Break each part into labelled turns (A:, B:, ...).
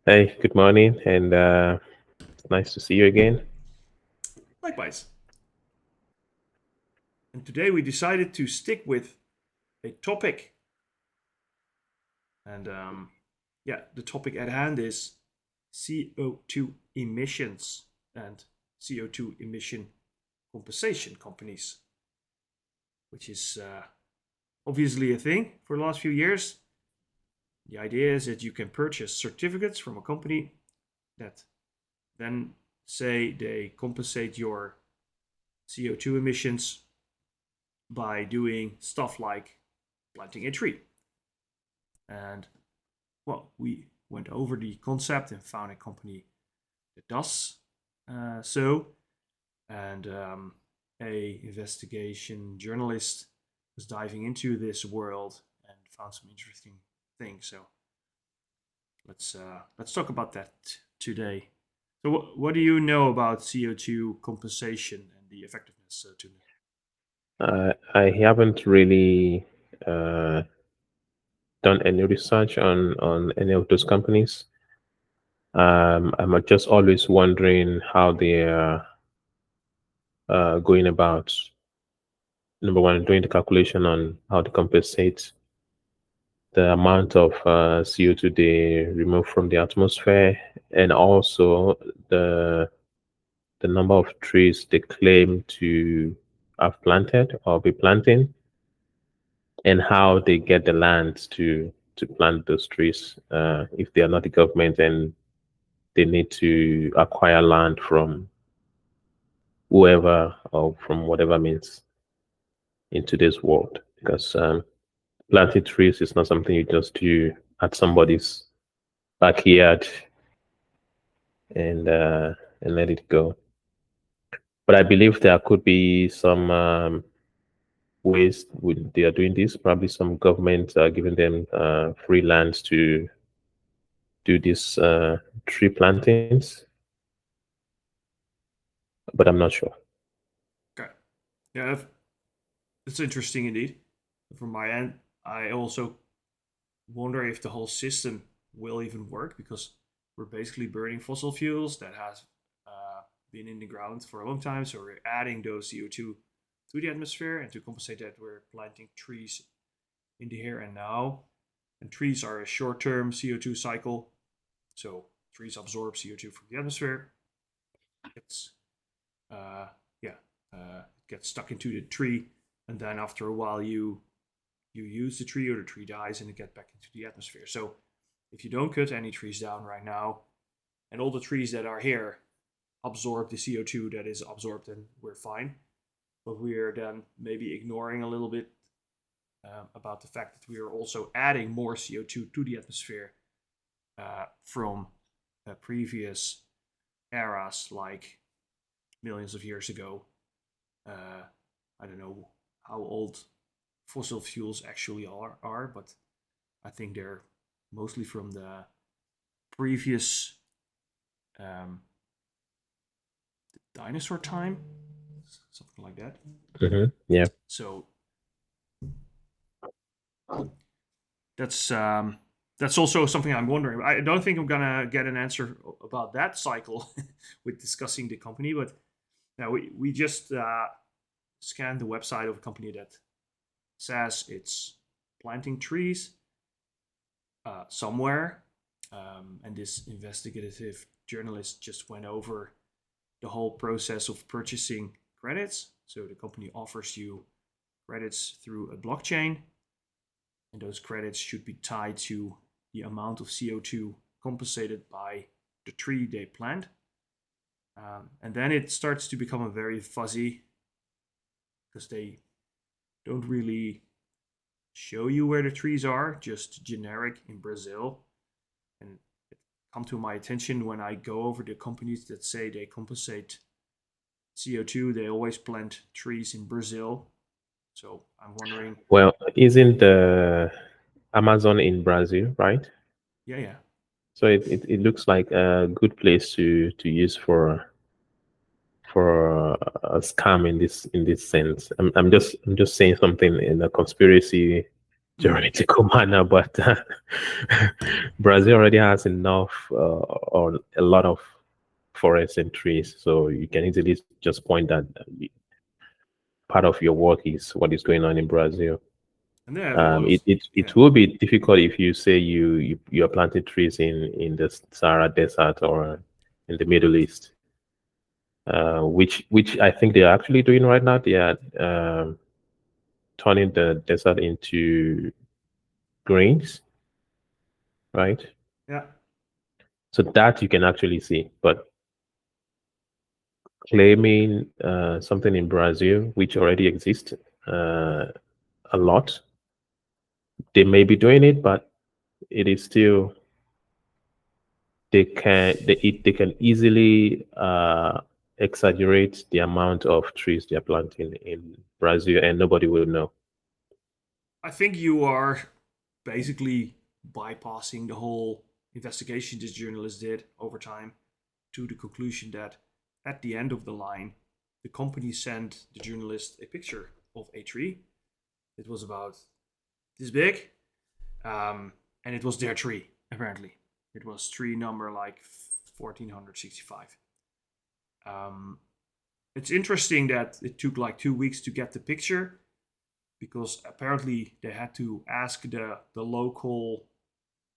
A: Hey, good morning, and it's nice to see you again.
B: Likewise. And today we decided to stick with a topic. And the topic at hand is CO2 emissions and CO2 emission compensation companies, which is obviously a thing for the last few years. The idea is that you can purchase certificates from a company that then say they compensate your CO2 emissions by doing stuff like planting a tree. And well, we went over the concept and found a company that does so. And a investigation journalist was diving into this world and found some interesting things. So let's talk about that today. So what do you know about CO2 compensation and the effectiveness to me?
A: I haven't really uh, done any research on any of those companies. I'm just always wondering how they are going about, number one, doing the calculation on how to compensate the amount of CO2 they remove from the atmosphere, and also the the number of trees they claim to have planted or be planting, and how they get the land to plant those trees. If they are not the government, and they need to acquire land from whoever or from whatever means in today's world. Because planting trees is not something you just do at somebody's backyard and uh, and let it go. But I believe there could be some ways they are doing this. Probably some governments are giving them free lands to do these tree plantings, but I'm not sure.
B: Okay, yeah, it's interesting indeed. From my end, I also wonder if the whole system will even work because we're basically burning fossil fuels that has been in the ground for a long time. So we're adding those CO2 to the atmosphere, and to compensate that, we're planting trees in the here and now. And trees are a short-term CO2 cycle, so trees absorb CO2 from the atmosphere. It's uh, yeah, it gets stuck into the tree, and then after a while, you use the tree or the tree dies and it gets back into the atmosphere. So if you don't cut any trees down right now, and all the trees that are here absorb the CO2 that is absorbed, then we're fine. But we are then maybe ignoring a little bit about the fact that we are also adding more CO2 to the atmosphere from previous eras, like millions of years ago. Uh, I don't know how old fossil fuels actually are, but I think they're mostly from the previous um, dinosaur time, something like that.
A: Yeah.
B: So that's um, that's also something I'm wondering. I don't think I'm gonna get an answer about that cycle with discussing the company, but now we just scanned the website of a company that says it's planting trees somewhere, and this investigative journalist just went over the whole process of purchasing credits. So the company offers you credits through a blockchain, and those credits should be tied to the amount of CO2 compensated by the tree they plant. And then it starts to become a very fuzzy because they don't really show you where the trees are, just generic in Brazil. And it come to my attention when I go over the companies that say they compensate CO2, they always plant trees in Brazil. So I'm wondering,
A: Well, isn't the Amazon in Brazil, right?
B: yeah, yeah,
A: So it looks like a good place to use for a scam in this sense. I'm just saying something in a conspiracy
B: Mm.
A: theoretical manner, but Brazil already has enough or a lot of forests and trees, so you can easily just point that part of your work is what is going on in Brazil.
B: And they have a lot of
A: It
B: yeah,
A: will be difficult if you say you are planting trees in the Sahara Desert or in the Middle East, which I think they are actually doing right now. They are turning the desert into greens, right?
B: yeah.
A: So that you can actually see. But claiming something in Brazil, which already exists uh, a lot, they may be doing it, but it is still they can easily exaggerate the amount of trees they are planting in Brazil, and nobody will know.
B: I think you are basically bypassing the whole investigation this journalist did over time to the conclusion that at the end of the line, the company sent the journalist a picture of a tree. It was about this big, and it was their tree, apparently. It was tree number like 1465. Um, it's interesting that it took like 2 weeks to get the picture because apparently they had to ask the local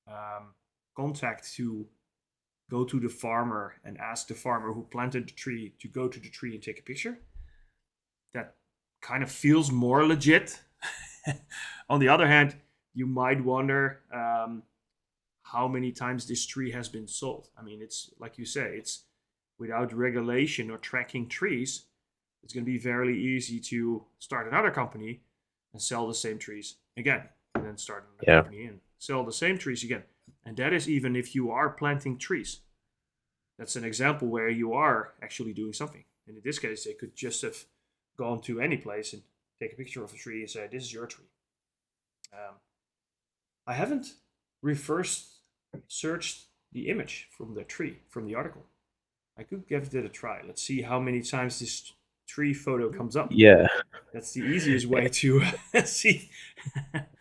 B: um, contact to go to the farmer and ask the farmer who planted the tree to go to the tree and take a picture. That kind of feels more legit. On the other hand, you might wonder how many times this tree has been sold. I mean, it's like you say, it's without regulation or tracking trees, it's going to be very easy to start another company and sell the same trees again, and then start another
A: Yeah,
B: company and sell the same trees again. And that is even if you are planting trees. That's an example where you are actually doing something. And in this case, they could just have gone to any place and take a picture of a tree and say, "This is your tree." Um, I haven't reverse searched the image from the tree from the article. I could give it a try. Let's see how many times this tree photo comes up.
A: yeah.
B: That's the easiest way to see.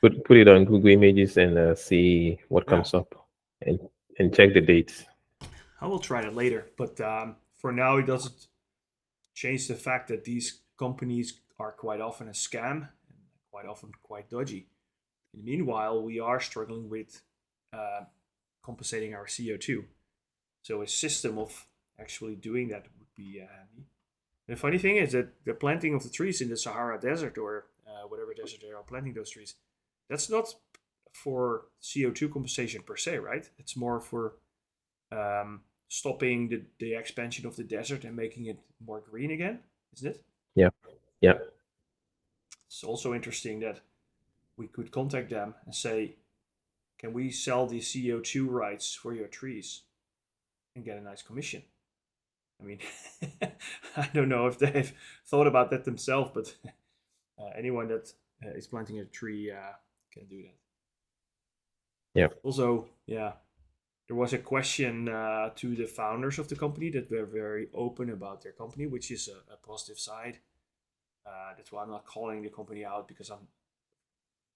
A: Put it on Google Images and see what
B: Yeah,
A: comes up, and check the dates.
B: I will try that later. But for now, it doesn't change the fact that these companies are quite often a scam and quite often quite dodgy. And meanwhile, we are struggling with uh, compensating our CO2. So a system of actually doing that would be handy. And the funny thing is that the planting of the trees in the Sahara Desert or whatever desert they are planting those trees, that's not for CO2 compensation per se, right? It's more for stopping the expansion of the desert and making it more green again, isn't it?
A: Yeah, yeah,
B: It's also interesting that we could contact them and say, can we sell the CO2 rights for your trees and get a nice commission? I mean, I don't know if they've thought about that themselves, but anyone that is planting a tree can do that.
A: yeah.
B: Also, yeah, there was a question to the founders of the company that were very open about their company, which is a positive side. That's why I'm not calling the company out because I'm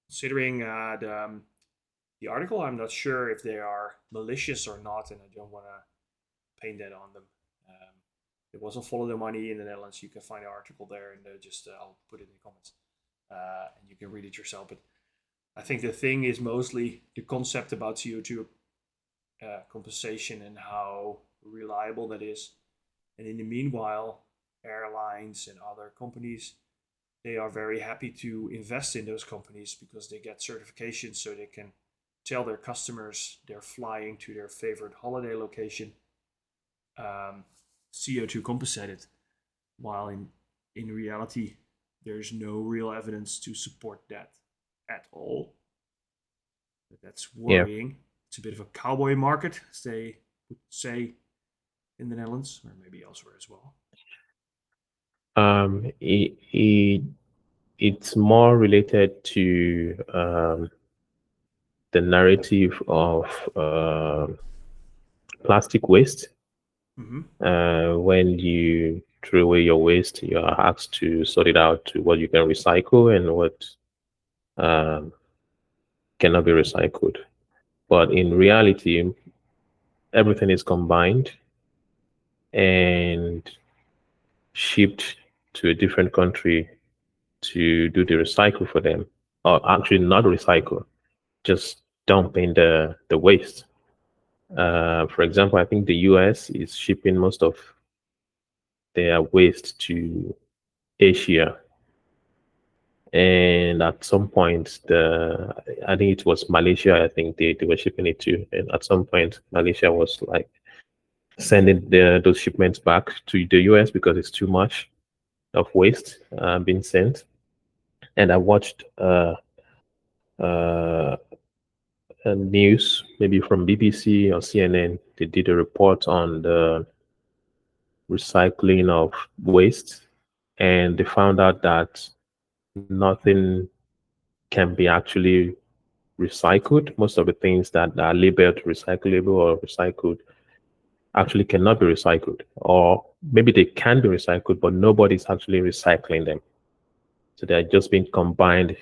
B: considering the article. I'm not sure if they are malicious or not, and I don't want to paint that on them. Um, it wasn't follow the money in the Netherlands. You can find the article there, and just I'll put it in the comments, and you can read it yourself. But I think the thing is mostly the concept about CO2 compensation and how reliable that is. And in the meanwhile, airlines and other companies they are very happy to invest in those companies because they get certifications so they can tell their customers they're flying to their favorite holiday location um, CO2 compensated, while in reality, there's no real evidence to support that at all. That's
A: Yeah.
B: worrying. It's a bit of a cowboy market, as they would say in the Netherlands, or maybe elsewhere as well.
A: It it's more related to the narrative of plastic waste.
B: Mm-hmm.
A: When you throw away your waste, you are asked to sort it out to what you can recycle and what um, cannot be recycled. But in reality, everything is combined and shipped to a different country to do the recycle for them, or actually not recycle, just dumping the waste. For example, I think the US is shipping most of their waste to Asia, and at some point, the I think it was Malaysia. I think they were shipping it to, and at some point, Malaysia was like sending those shipments back to the US because it's too much of waste being sent. And I watched uh, news, maybe from BBC or CNN. They did a report on the recycling of waste, and they found out that nothing can be actually recycled. Most of the things that are labeled recyclable or recycled actually cannot be recycled, or maybe they can be recycled, but nobody's actually recycling them. So they're just being combined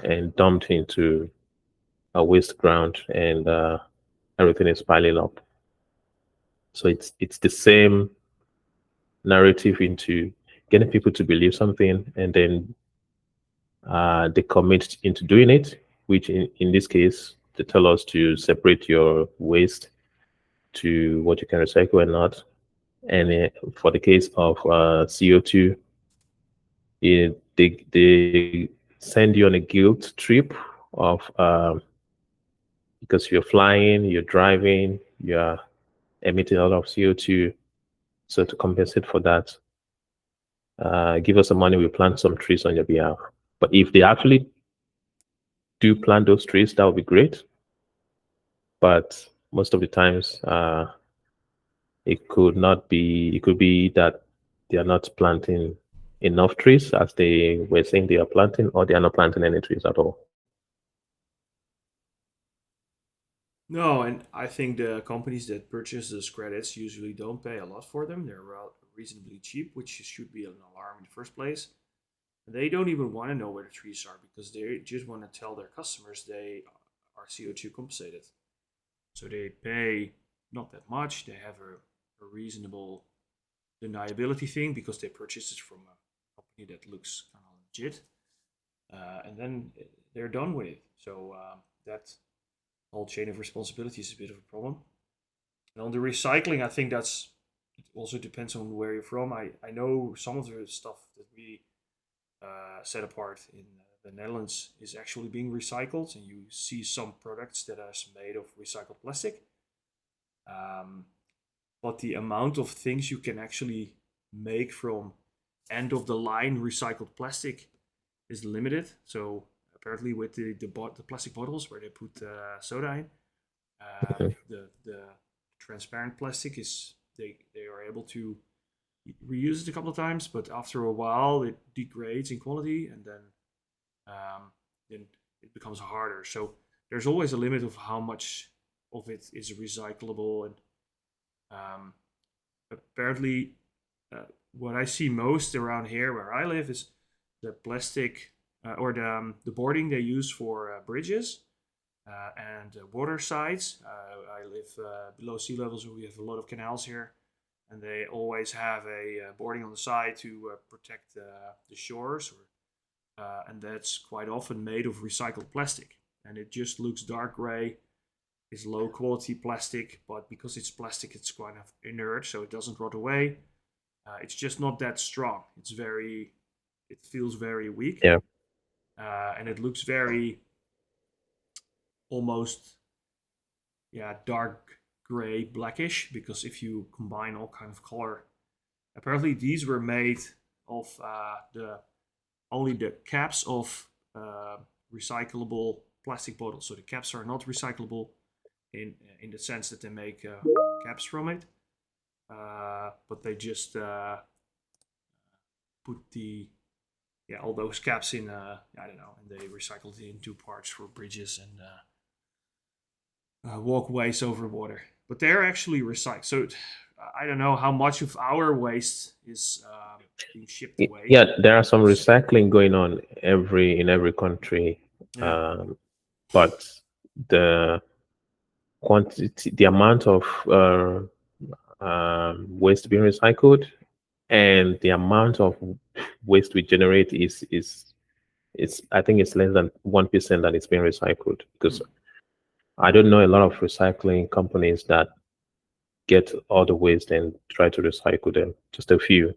A: and dumped into a waste ground, and everything is piling up. So it's the same narrative into getting people to believe something, and then they commit into doing it, which in this case, they tell us to separate your waste to what you can recycle and not. And for the case of CO2, they send you on a guilt trip of because you're flying, you're driving, you're emitting a lot of CO2. So to compensate for that, give us some money, we plant some trees on your behalf. But if they actually do plant those trees, that would be great. But most of the times, it could not be. It could be that they are not planting enough trees as they were saying they are planting, or they are not planting any trees at all.
B: No, and I think the companies that purchase those credits usually don't pay a lot for them. They're reasonably cheap, which should be an alarm in the first place. They don't even want to know where the trees are because they just want to tell their customers they are CO2 compensated. So they pay not that much. They have a reasonable deniability thing because they purchased it from a company that looks kind of legit. And then they're done with it. So that whole chain of responsibility is a bit of a problem. And on the recycling, I think that's it also depends on where you're from. I know some of the stuff that we set apart in the Netherlands is actually being recycled, and you see some products that are made of recycled plastic. Um, but the amount of things you can actually make from end of the line recycled plastic is limited. So apparently, with the plastic bottles where they put soda in,
A: Mhm.
B: the transparent plastic is they are able to reuse it a couple of times, but after a while it degrades in quality, and um, then it becomes harder. So there's always a limit of how much of it is recyclable, and um, apparently, uh, what I see most around here where I live is the plastic or the boarding they use for bridges and water sides. I live below sea level, so we have a lot of canals here, and they always have a boarding on the side to protect the shores, and that's quite often made of recycled plastic, and it just looks dark gray. It's low quality plastic, but because it's plastic, it's kind of inert, so it doesn't rot away. It's just not that strong. It feels very weak,
A: Yeah.
B: and it looks very almost, yeah, dark gray, blackish. Because if you combine all kind of color, apparently these were made of the only the caps of recyclable plastic bottles. So the caps are not recyclable in the sense that they make caps from it, but they just put the yeah all those caps in I don't know, and they recycled it in two parts for bridges and walkways over water. But they're actually recycled. So I don't know how much of our waste is being shipped away.
A: Yeah, there are some
B: Because
A: recycling going on every in every country,
B: yeah,
A: um, but the quantity, the amount of waste being recycled, and the amount of waste we generate is it's I think it's less than 1% that is being recycled, because
B: Hmm.
A: I don't know a lot of recycling companies that get all the waste and try to recycle them. Just a few.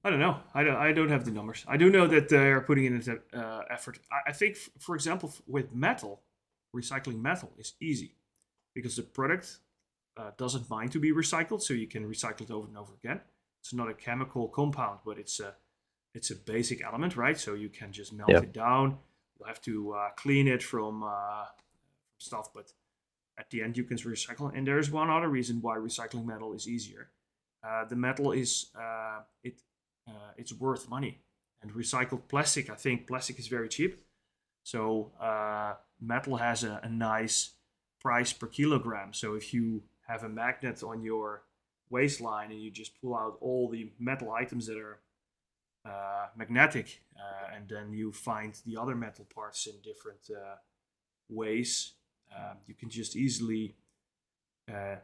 B: I don't know. I don't have the numbers. I do know that they are putting in an effort. I think, for example, with metal, recycling metal is easy because the product doesn't mind to be recycled, so you can recycle it over and over again. It's not a chemical compound, but it's a basic element, right? So you can just melt
A: Yeah,
B: it down. You have to clean it from stuff, but at the end you can recycle. And there's one other reason why recycling metal is easier. The metal is it's worth money, and recycled plastic. I think plastic is very cheap, so metal has a nice price per kilogram. So if you have a magnet on your waistline and you just pull out all the metal items that are magnetic, and then you find the other metal parts in different ways, you can just easily uh,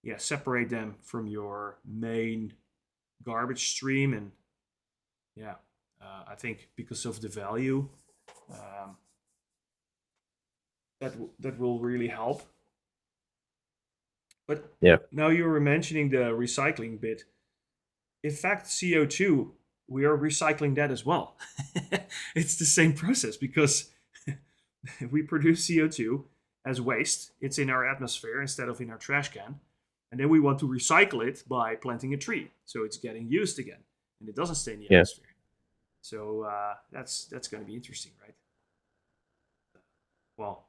B: yeah, separate them from your main garbage stream. And yeah, I think because of the value, um, that will really help. But
A: yeah,
B: now you were mentioning the recycling bit. In fact, CO2, we are recycling that as well. It's the same process because we produce CO2 as waste. It's in our atmosphere instead of in our trash can. And then we want to recycle it by planting a tree. So it's getting used again and it doesn't stay in the
A: yeah,
B: atmosphere. So that's going to be interesting, right? Well,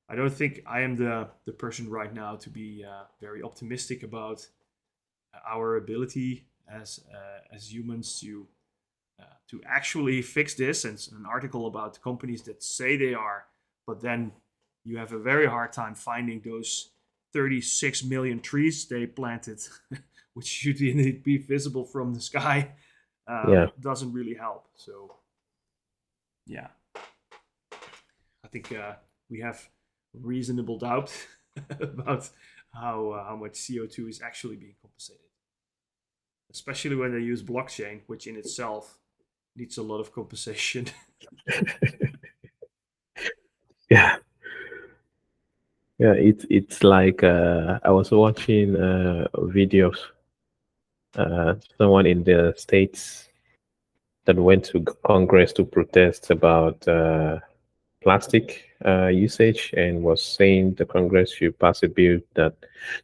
B: I don't think I am the person right now to be very optimistic about our ability as humans to actually fix this. And an article about companies that say they are, but then you have a very hard time finding those 36 million trees they planted, which should indeed be visible from the sky.
A: yeah,
B: Doesn't really help. So yeah, I think we have reasonable doubt about how much CO2 is actually being compensated, especially when they use blockchain, which in itself needs a lot of compensation.
A: yeah, yeah. It's like I was watching a video of someone in the States that went to Congress to protest about plastic usage, and was saying the Congress should pass a bill that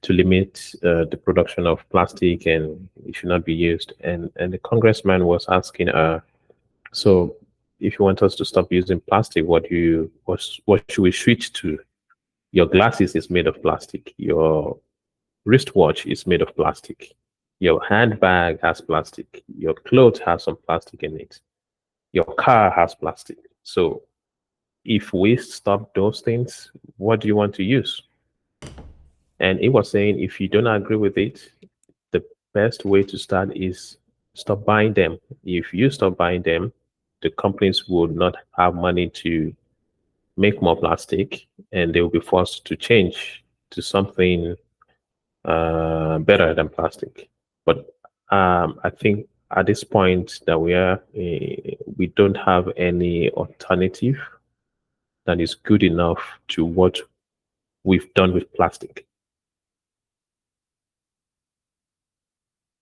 A: to limit the production of plastic, and it should not be used. And the congressman was asking, so if you want us to stop using plastic, what should we switch to? Your glasses is made of plastic. Your wristwatch is made of plastic. Your handbag has plastic. Your clothes have some plastic in it. Your car has plastic. So if we stop those things, what do you want to use? And he was saying, if you don't agree with it, the best way to start is stop buying them. If you stop buying them, the companies will not have money to make more plastic, and they will be forced to change to something better than plastic. But I think at this point that we are, we don't have any alternative that is good enough to what we've done with plastic.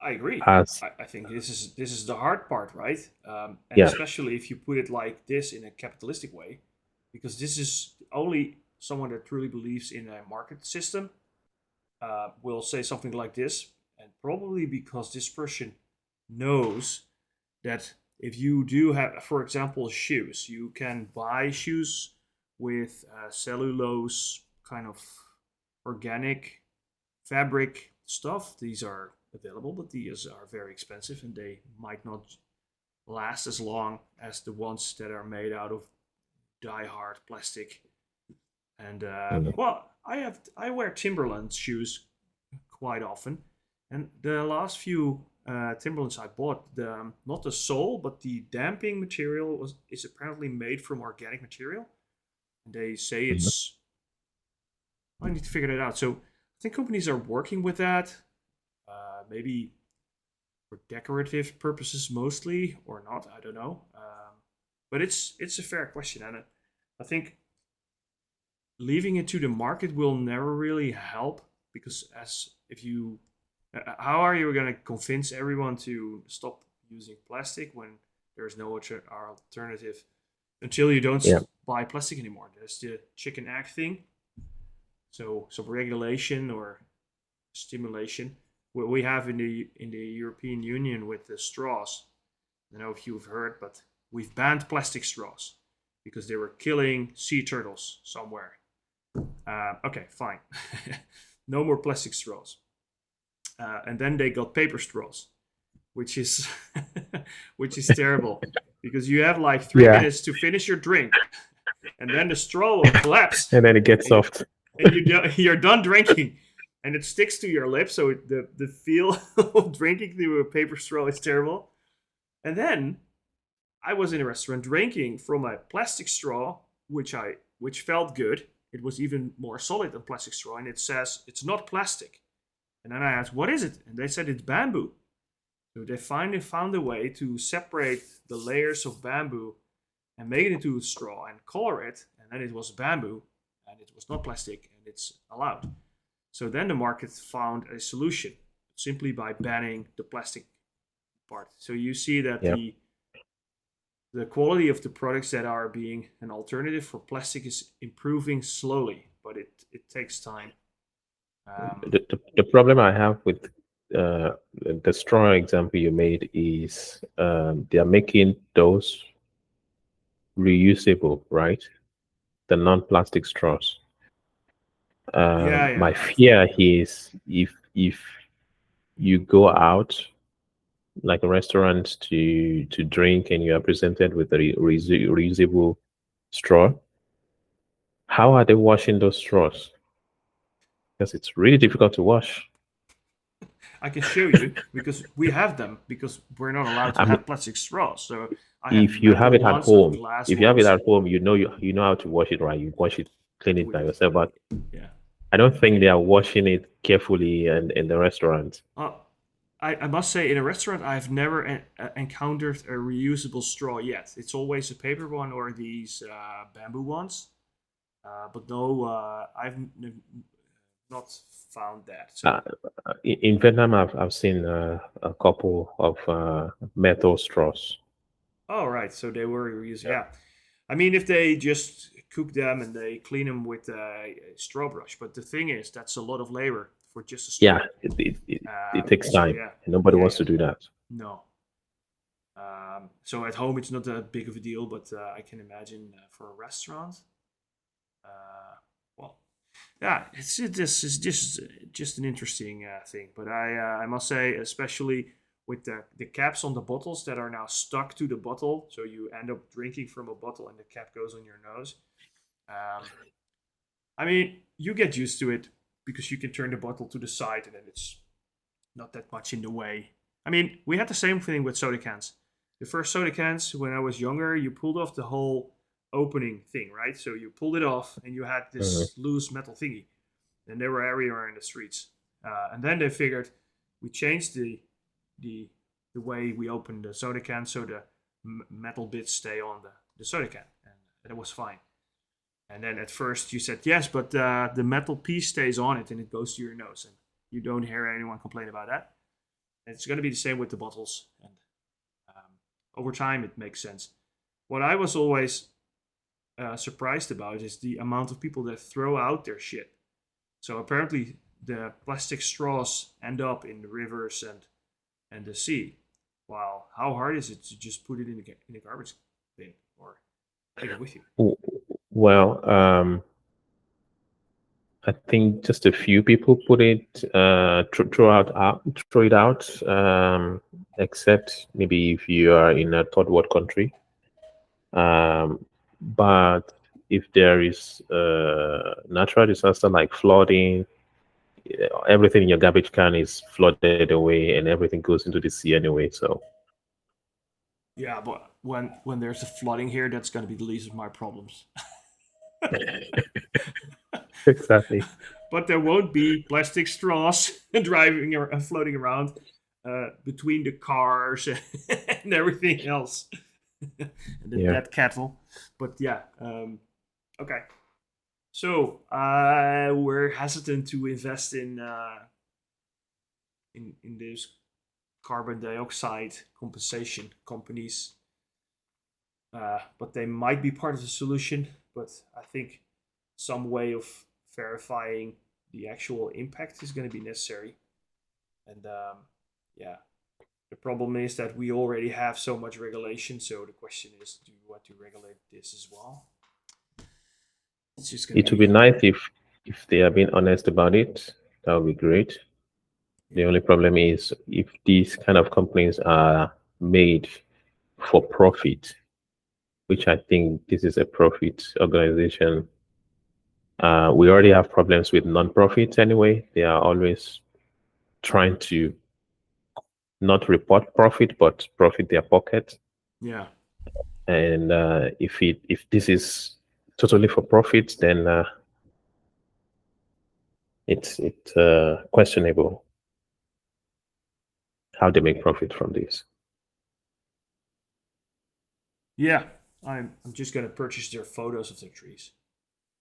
B: I agree.
A: As
B: I think this is the hard part, right? And
A: yeah,
B: especially if you put it like this in a capitalistic way, because this is only someone that truly believes in a market system will say something like this, and probably because this person knows that if you do have, for example, shoes, you can buy shoes with cellulose kind of organic fabric stuff. These are available, but these are very expensive and they might not last as long as the ones that are made out of die-hard plastic. And
A: mm,
B: well, I wear Timberland shoes quite often, and the last few Timberlands I bought, the not the sole but the damping material is apparently made from organic material, And they say
A: Mhm.
B: it's. I need to figure that out. So I think companies are working with that. Maybe for decorative purposes mostly, or not. I don't know. But it's a fair question, and I think leaving it to the market will never really help because as if you how are you going to convince everyone to stop using plastic when there's no alternative until you don't
A: Yeah.
B: buy plastic anymore? There's the chicken egg thing. So some regulation or stimulation what we have in the European Union with the straws. I don't know if you've heard, but we've banned plastic straws because they were killing sea turtles somewhere. Okay, fine. No more plastic straws. And then they got paper straws, which is which is terrible because you have like three
A: Yeah.
B: minutes to finish your drink, and then the straw will collapse,
A: And then it gets
B: and
A: soft.
B: you're done drinking, and it sticks to your lips. So the feel of drinking through a paper straw is terrible. And then I was in a restaurant drinking from a plastic straw, which felt good. It was even more solid than plastic straw, and it says it's not plastic. And then I asked, "What is it?" And they said it's bamboo. So they finally found a way to separate the layers of bamboo and make it into a straw and color it, and then it was bamboo, and it was not plastic, and it's allowed. So then the market found a solution simply by banning the plastic part. So you see that
A: Yeah.
B: the quality of the products that are being an alternative for plastic is improving slowly, but it takes time. Um,
A: The problem I have with the straw example you made is they are making those reusable, right? The non-plastic straws.
B: yeah,
A: My
B: yeah,
A: fear is if you go out like a restaurant to drink and you are presented with a reusable straw, how are they washing those straws? Because it's really difficult to wash.
B: I can show you because we have them because we're not allowed to
A: I'm
B: have plastic straws. So I have
A: if you have
B: metal
A: it at
B: ones or
A: home,
B: glass
A: if you have it
B: ones.
A: at home, you know how to wash it, right? You wash it, clean it
B: We,
A: by yourself. But
B: yeah.
A: I don't think they are washing it carefully and in the restaurant.
B: Uh, I must say, in a restaurant, I've never encountered a reusable straw yet. It's always a paper one or these bamboo ones. But no, not found that.
A: Uh,
B: So,
A: in Vietnam, I've seen a couple of metal straws.
B: oh right, so they were reusing. Yeah, I mean, if they just cook them and they clean them with a straw brush, but the thing is, that's a lot of labor for just a
A: Yeah,
B: straw.
A: it takes
B: So
A: time.
B: yeah,
A: And nobody
B: yeah,
A: wants
B: yeah.
A: to do that.
B: No. So at home, it's not that big of a deal, but I can imagine for a restaurant. Uh, well, yeah, this is just an interesting thing. But I must say, especially with the caps on the bottles that are now stuck to the bottle, so you end up drinking from a bottle and the cap goes on your nose. Um, I mean, you get used to it because you can turn the bottle to the side and then it's not that much in the way. I mean, we had the same thing with soda cans. The first soda cans, when I was younger, you pulled off the whole opening thing, right? So you pulled it off and you had
A: Mhm.
B: this loose metal thingy. And they were everywhere in the streets. And then they figured we changed the the way we open the soda can so the metal bits stay on the soda can, and it was fine. And then at first you said yes, but the metal piece stays on it and it goes to your nose, and you don't hear anyone complain about that. And it's going to be the same with the bottles, and over time it makes sense. What I was always surprised about is the amount of people that throw out their shit. So apparently, the plastic straws end up in the rivers and the sea. Wow, how hard is it to just put it in the garbage bin or take it with you?
A: W- Well, I think just a few people put it throw it out, except maybe if you are in a third world country. But if there is natural disaster like flooding, everything in your garbage can is flooded away, and everything goes into the sea anyway. So
B: Yeah, but when there's a flooding here, that's going to be the least of my problems.
A: Exactly.
B: But there won't be plastic straws driving or floating around between the cars and everything else, and the
A: Yeah.
B: dead cattle. But yeah, okay. So we're hesitant to invest in those carbon dioxide compensation companies, but they might be part of the solution. But I think some way of verifying the actual impact is going to be necessary. And yeah, the problem is that we already have so much regulation. So the question is, do you want to regulate this as well? It's just going to
A: It would
B: be
A: be nice if they are being honest about it. That would be great. The
B: yeah,
A: only problem is if these kind of companies are made for profit, which I think this is a profit organization. We already have problems with non-profits anyway. They are always trying to not report profit, but profit their pocket.
B: yeah,
A: And if this is totally for profit, then it's questionable how they make profit from this.
B: yeah. I'm just going to purchase their photos of their trees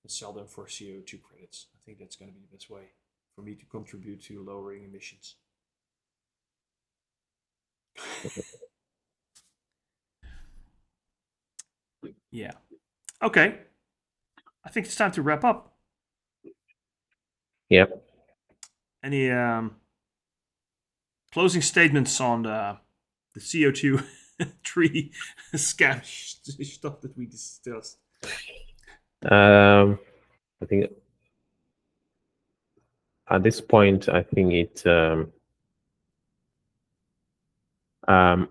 B: and sell them for CO2 credits. I think that's going to be the best way for me to contribute to lowering emissions. Yeah. Okay. I think it's time to wrap up.
A: Yeah.
B: Any closing statements on the CO2 tree scam stuff that we discussed?
A: I think at this point, I think um,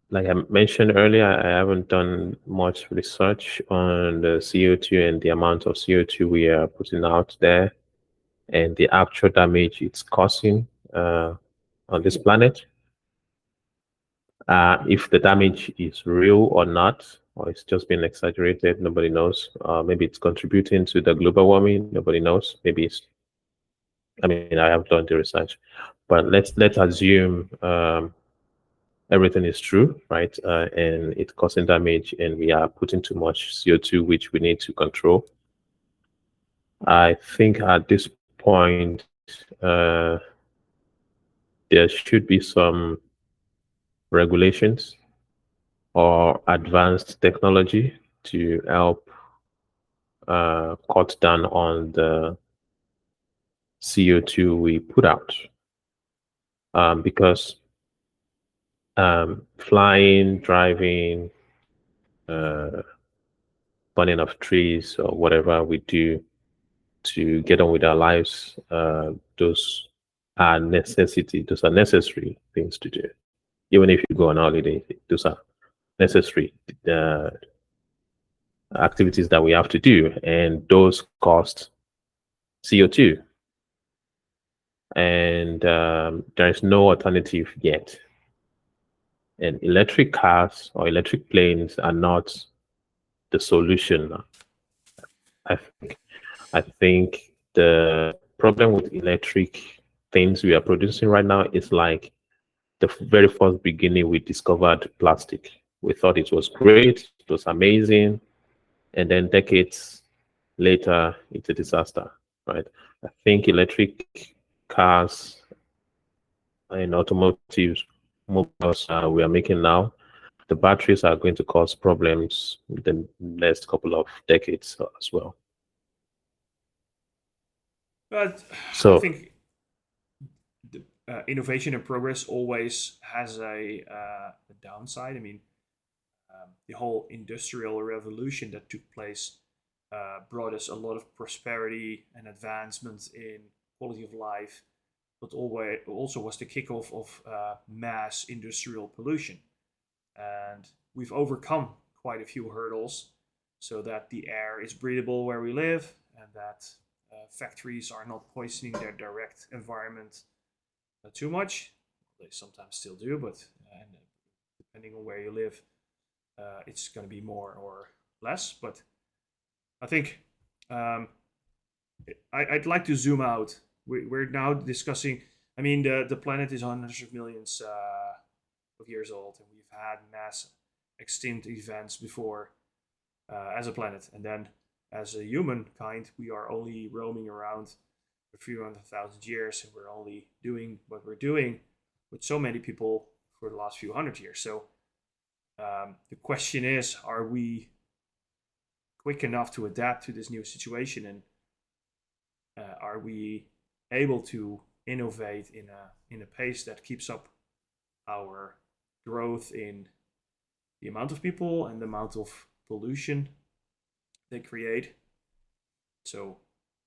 A: like I mentioned earlier, I haven't done much research on the CO2 and the amount of CO2 we are putting out there and the actual damage it's causing on this planet. If the damage is real or not, or it's just been exaggerated, nobody knows. Maybe it's contributing to the global warming, nobody knows. Maybe it's, I mean, I have done the research, but let's assume everything is true, right? And it's causing damage, and we are putting too much CO2, which we need to control. I think at this point, there should be some regulations or advanced technology to help cut down on the CO2 we put out. Because flying, driving, uh, burning of trees, or whatever we do to get on with our lives, those are necessity. Those are necessary things to do. Even if you go on holiday, those are necessary uh, activities that we have to do, and those cost CO2. And there is no alternative yet. And electric cars or electric planes are not the solution. I think I think the problem with electric things we are producing right now is like the very first beginning we discovered plastic. We thought it was great, it was amazing, and then decades later, it's a disaster, right? I think electric cars and automotive mobiles we are making now, the batteries are going to cause problems in the next couple of decades as well.
B: But I
A: So
B: think the, innovation and progress always has a downside. I mean, the whole industrial revolution that took place brought us a lot of prosperity and advancements in quality of life, but always also was the kickoff of mass industrial pollution. And we've overcome quite a few hurdles so that the air is breathable where we live and that factories are not poisoning their direct environment too much. They sometimes still do, but depending on where you live, it's going to be more or less. But I think um, I'd like to zoom out. We're now discussing. I mean, the planet is hundreds of millions of years old, and we've had mass extinct events before as a planet, and then as a humankind, we are only roaming around a few 100,000 years, and we're only doing what we're doing with so many people for the last few hundred years. So the question is, are we quick enough to adapt to this new situation, and are we able to innovate in a pace that keeps up our growth in the amount of people and the amount of pollution they create? So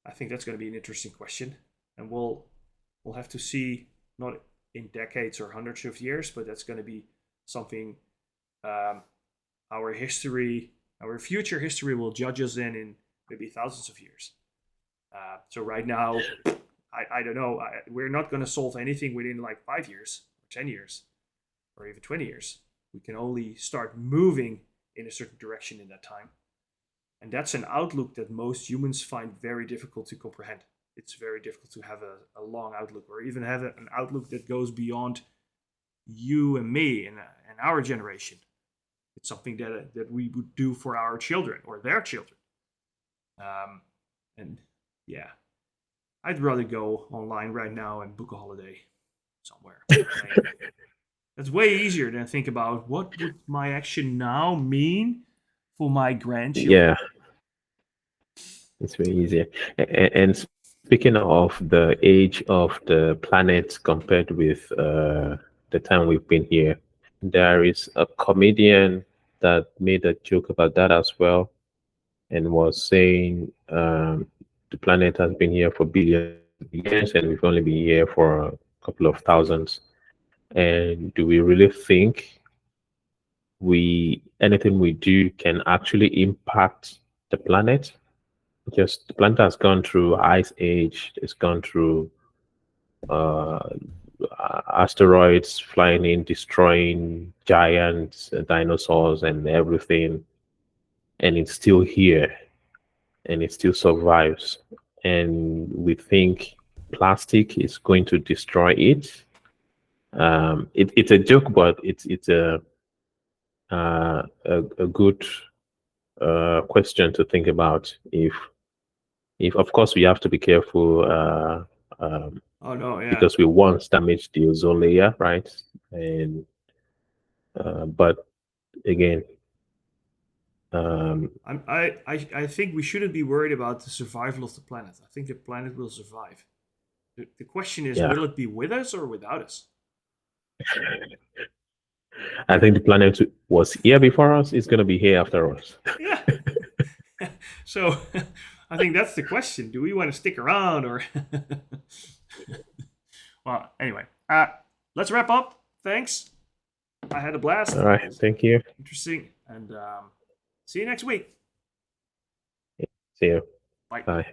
B: I think that's going to be an interesting question, and we'll have to see, not in decades or hundreds of years, but that's going to be something um, our history, our future history will judge us in maybe thousands of years. So right now, I don't know. We're not going to solve anything within like 5 years or 10 years or even 20 years. We can only start moving in a certain direction in that time, and that's an outlook that most humans find very difficult to comprehend. It's very difficult to have a long outlook, or even have an outlook that goes beyond you and me and our generation. It's something that we would do for our children or their children. And yeah, I'd rather go online right now and book a holiday somewhere. I mean, that's way easier than think about what would my action now mean for my grandchildren.
A: Yeah, it's way easier. And speaking of the age of the planet compared with the time we've been here, there is a comedian that made a joke about that as well, and was saying the planet has been here for billions of years and we've only been here for a couple of thousands. And do we really think we anything we do can actually impact the planet? Because the planet has gone through ice age, it's gone through uh, asteroids flying in, destroying giants, dinosaurs, and everything, and it's still here and it still survives. And we think plastic is going to destroy it. It's a joke, but it's a good question to think about. If of course we have to be careful
B: Oh no, yeah.
A: because we once damaged the ozone layer, right? And but again, um,
B: I think we shouldn't be worried about the survival of the planet. I think the planet will survive. The question is,
A: yeah,
B: will it be with us or without us?
A: I think the planet was here before us. It's going to be here after us.
B: Yeah. So I think that's the question. Do we want to stick around or? Well, anyway, let's wrap up. Thanks. I had a blast.
A: All right, thank you.
B: Interesting, and see you next week.
A: See you.
B: Bye.
A: Bye.